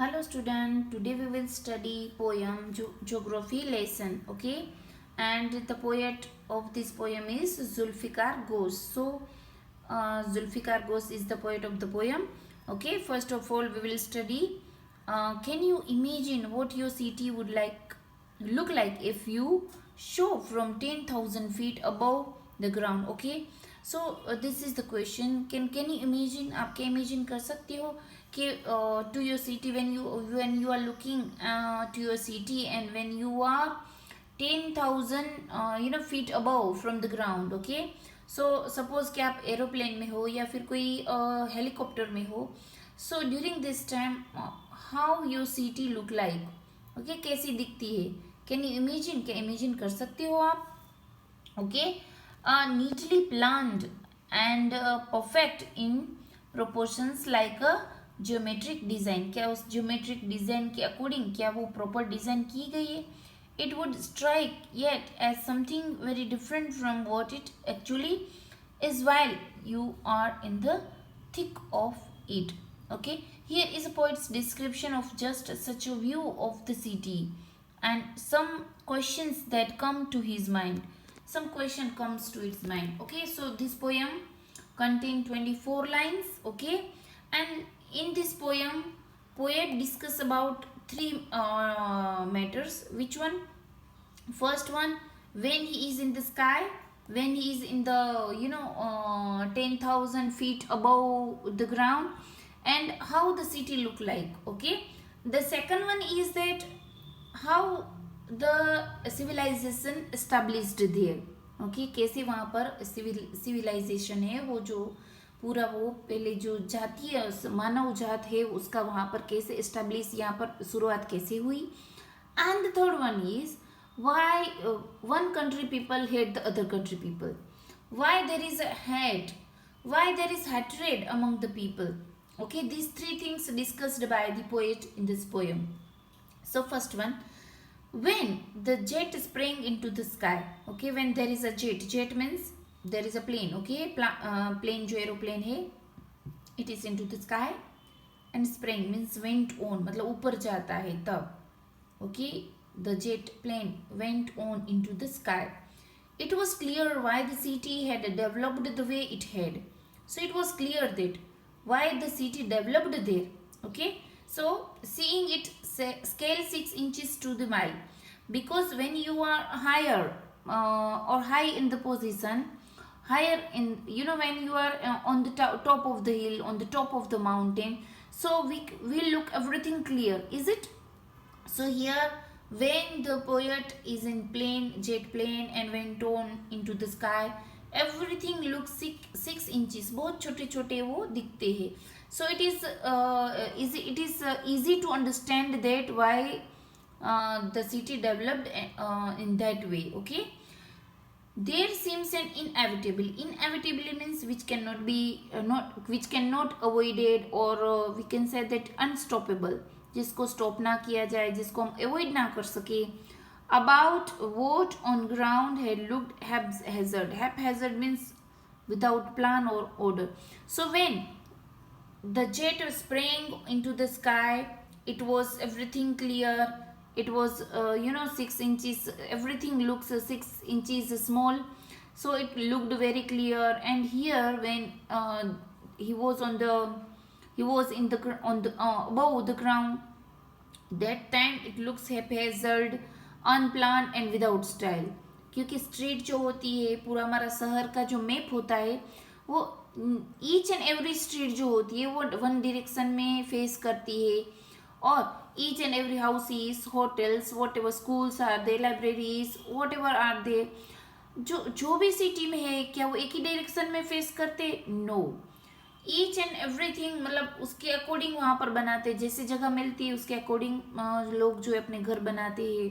Hello student, today we will study poem geography lesson, okay? And the poet of this poem is Zulfikar Ghosh. So Zulfikar Ghosh is the poet of the poem. Okay, first of all we will study. Can you imagine what your city would look like if you show from 10,000 feet above the ground? Okay, so this is the question. Can you imagine? आप क्या imagine कर सकते हो कि to your city when you are looking to your city and when you are 10,000 feet above from the ground. Okay, so suppose कि आप aeroplane में हो या फिर कोई हेलीकॉप्टर में हो. So during this time how your city look like? Okay कैसी दिखती है? Can you imagine? क्या इमेजिन कर सकते हो आप? Okay neatly planned and perfect in proportions like a geometric design. क्या उस ज्योमेट्रिक डिजाइन के अकॉर्डिंग क्या वो प्रॉपर डिजाइन की गई है? It would strike yet as something very different from what it actually is while you are in the thick of it. Okay, here is a poet's description of just such a view of the city and some questions that come to his mind. Some question comes to its mind. Okay, so this poem contain 24 lines. Okay, and in this poem poet discuss about three matters. Which one? First one, when he is in the sky, when he is in the 10,000 feet above the ground, and how the city look like. Okay, the second one is that how the civilization established there. Okay, कैसे वहाँ पर civilization है, वो जो पूरा वो पहले जो जातीय मानव जात है उसका वहाँ पर कैसे establish, यहाँ पर शुरुआत कैसे हुई. And the third one is why one country people hate the other country people, why there is a hate, why there is hatred among the people. Okay, these three things discussed by the poet in this poem. So first one, when the jet sprang into the sky. Okay, when there is a jet means there is a plane. Okay, plane जो aeroplane है, it is into the sky, and sprang means went on, मतलब ऊपर जाता है तब. Okay, the jet plane went on into the sky. It was clear why the city had developed the way it had. So it was clear that why the city developed there. Okay, so seeing it scale 6 inches to the mile, because when you are higher or high in the position, higher in when you are on the top of the hill, on the top of the mountain, so we look everything clear, is it? So here when the poet is in jet plane and went on into the sky, everything looks 6 inches, बहुत छोटे छोटे वो दिखते हैं. So it is easy to understand that why the city developed in that way. Okay, there seems an inevitability means which cannot be which cannot avoided, or we can say that unstoppable, जिसको stop ना किया जाए, जिसको हम avoid ना कर सके. About what on ground had looked haphazard means without plan or order. So when the jet sprang into the sky, it was everything clear. It was 6 inches, everything looks 6 inches small, so it looked very clear. And here when he was on the above the ground, that time it looks haphazard, unplanned and without style. क्योंकि street जो होती है, पूरा हमारा शहर का जो map होता है, वो ईच एंड एवरी स्ट्रीट जो होती है वो वन डायरेक्शन में फेस करती है, और each and every houses, hotels, whatever schools are they, libraries, whatever are they, जो भी सिटी में है, क्या वो एक ही डायरेक्शन में फेस करते? नो, ईच एंड एवरीथिंग मतलब उसके अकॉर्डिंग वहाँ पर बनाते, जैसे जगह मिलती है उसके अकॉर्डिंग लोग जो है अपने घर बनाते हैं,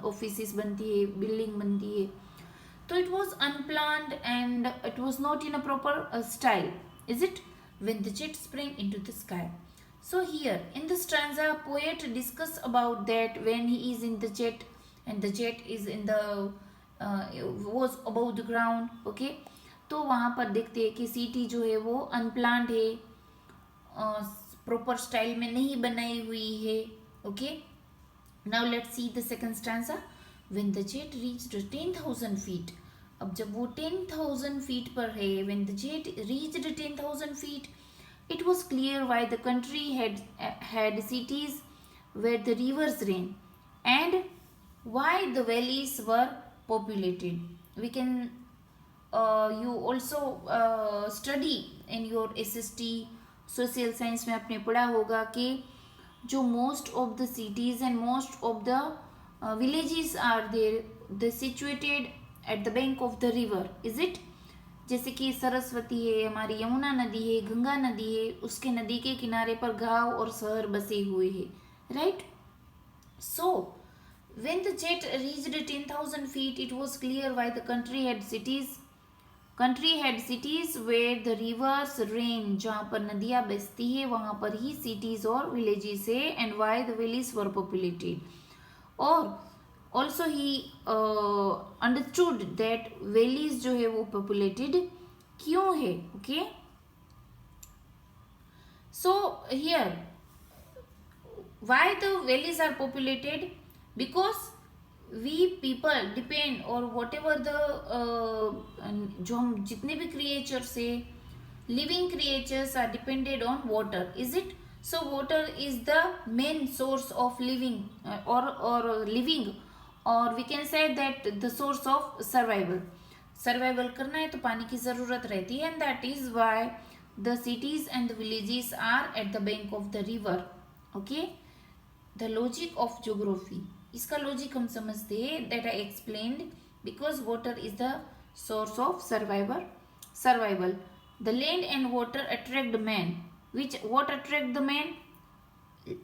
ऑफिस बनती है, बिल्डिंग बनती है. तो it was unplanned and it was not in a proper style, is it? when the jet sprang into the sky. So here in the stanza poet discuss about that when he is in the jet and the jet is in the was above the ground. Okay, तो वहाँ पर देखते हैं कि city जो है वो unplanned है, प्रॉपर स्टाइल में नहीं बनाई हुई है. Okay, now let's see the second stanza. When the jet reached 10,000 feet. अब जब वो 10,000 फीट पर है, when the jet reached 10,000 feet, it was clear why the country had cities where the rivers ran and why the valleys were populated. We can you also study in your SST social science में आपने पढ़ा होगा कि जो most of the cities and most of the villages are there, they situated at the bank of the river, is it? जैसे कि सरस्वती है, हमारी यमुना नदी है, गंगा नदी है, उसके नदी के किनारे पर गांव और शहर बसे हुए हैं, right? So when the jet reached 10,000 feet, it was clear why the country had cities where the rivers ran. जहाँ पर नदियाँ बसती है वहाँ पर ही cities और villages है, and why the valleys were populated. और also he understood that valleys जो है वो populated क्यों है. Okay, so here why the valleys are populated? Because we people depend or whatever the जो हम जितने भी creatures है, living creatures are depended on water, is it? So water is the main source of living or living, or we can say that the source of survival करना है तो पानी की ज़रूरत रहती है, and that is why the cities and the villages are at the bank of the river. Okay, the logic of geography, इसका logic हम समझते हैं, that I explained, because water is the source of survival. The land and water attract man. What attract the man?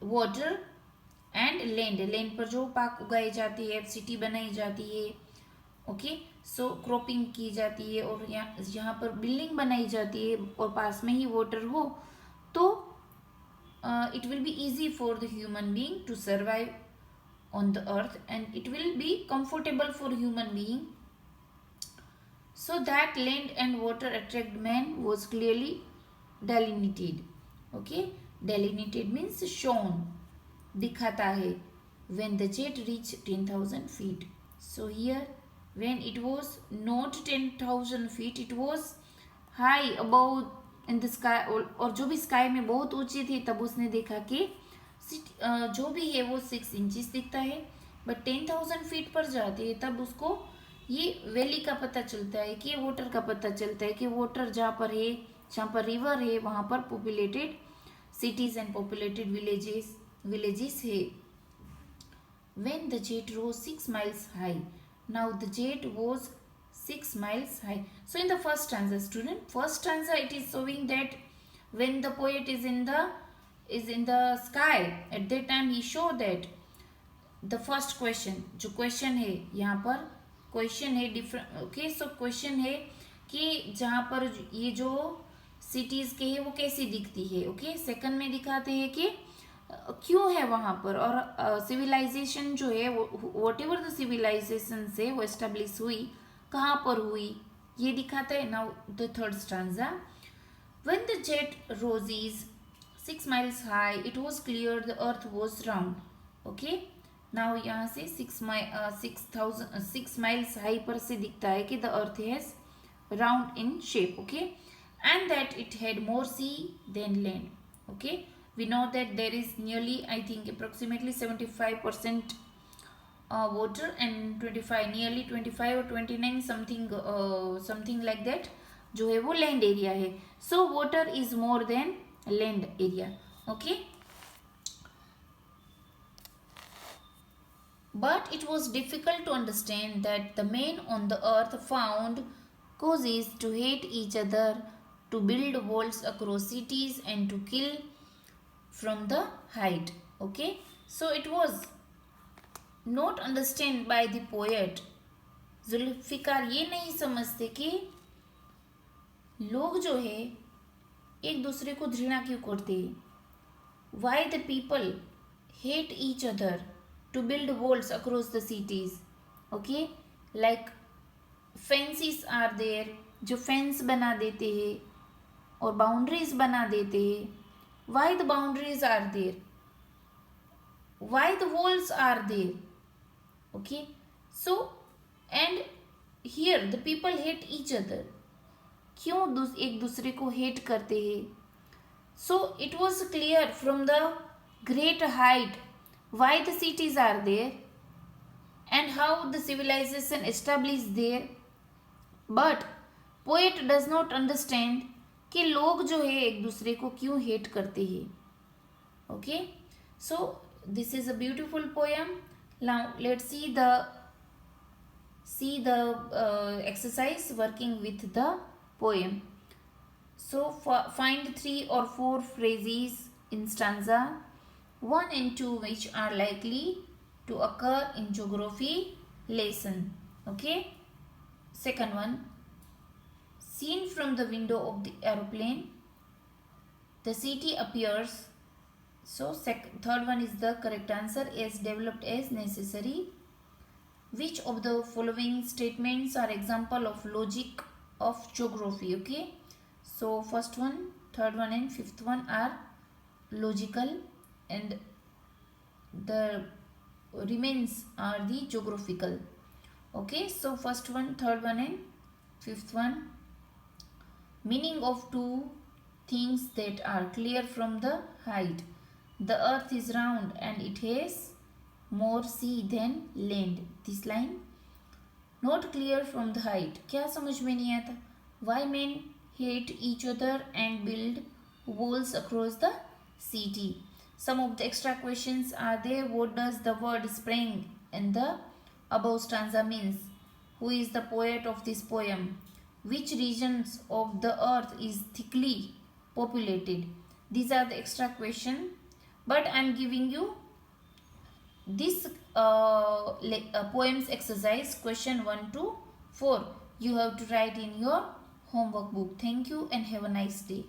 Water and land. Land पर जो पाक उगाई जाती है, सिटी बनाई जाती है, ओके, सो क्रॉपिंग की जाती है, और यहाँ पर बिल्डिंग बनाई जाती है, और पास में ही वाटर हो तो it will be easy for the human being to survive on the earth, and it will be comfortable for human being. So that land and water attract man was clearly delineated. Okay, delineated means shown, दिखाता है. When the jet reached 10,000 feet, so here when it was not 10,000 feet, it was high above in the sky, और जो भी sky में बहुत ऊंची थी, तब उसने देखा कि जो भी है वो 6 इंचेस दिखता है. बट 10,000 फीट पर जाती है तब उसको ये वैली का पता चलता है, कि वाटर का पता चलता है, कि वाटर जहाँ पर है, जहाँ पर रिवर है, वहाँ पर populated cities and populated villages है. When the jet rose 6 miles high, now the jet was 6 miles high. So in the first stanza, student, first stanza it is showing that when the poet is in the sky, at that time he show that the first question, जो question है यहाँ पर question है different. Okay, so question है कि जहाँ पर ये जो cities के है वो कैसी दिखती है. Okay, second में दिखाते हैं कि क्यों है वहाँ पर, और सिविलाइजेशन जो है वॉट एवर द सिविलाइजेशन से वो एस्टेब्लिश हुई, कहाँ पर हुई, ये दिखाता है. Now the third stanza. When the jet rises 6 miles high, it was clear the earth was round. Okay, now यहाँ से 6 miles हाई पर से दिखता है कि the earth has round in shape. Okay, and that it had more sea than land. Okay, we know that there is nearly, I think approximately 75% water and nearly 25 or 29 something like that जो है वो land area है. So water is more than land area. Okay, but it was difficult to understand that the men on the earth found causes to hate each other, to build walls across cities and to kill from the height. Okay, so it was not understand by the poet. Zulfikar ये नहीं समझते कि लोग जो है एक दूसरे को घृणा क्यों करते हैं. Why the people hate each other to build walls across the cities. Okay, like fences are there, जो फेंस बना देते हैं और बाउंड्रीज बना देते हैं, why the boundaries are there, why the walls are there. Okay, so and here the people hate each other. क्यों एक दूसरे को हेट करते हैं? So it was clear from the great height why the cities are there and how the civilization established there. But poet does not understand कि लोग जो है एक दूसरे को क्यों हेट करते हैं. Okay, so this is a beautiful poem. Now let's see the exercise working with the poem. So find 3 or 4 phrases in stanza 1 and 2 which are likely to occur in geography lesson. Okay, second one, seen from the window of the aeroplane, the city appears. So third one is the correct answer, as developed as necessary. Which of the following statements are example of logic of geography? Okay, so first one, third one and fifth one are logical and the remains are the geographical. Okay, so first one, third one and fifth one, meaning of two things that are clear from the height. The earth is round and it has more sea than land. This line not clear from the height. क्या समझ में नहीं आता? Why men hate each other and build walls across the city? Some of the extra questions are there. What does the word spring in the above stanza means? Who is the poet of this poem? Which regions of the earth is thickly populated? These are the extra question. But I am giving you this poems exercise question 1 to 4. You have to write in your homework book. Thank you and have a nice day.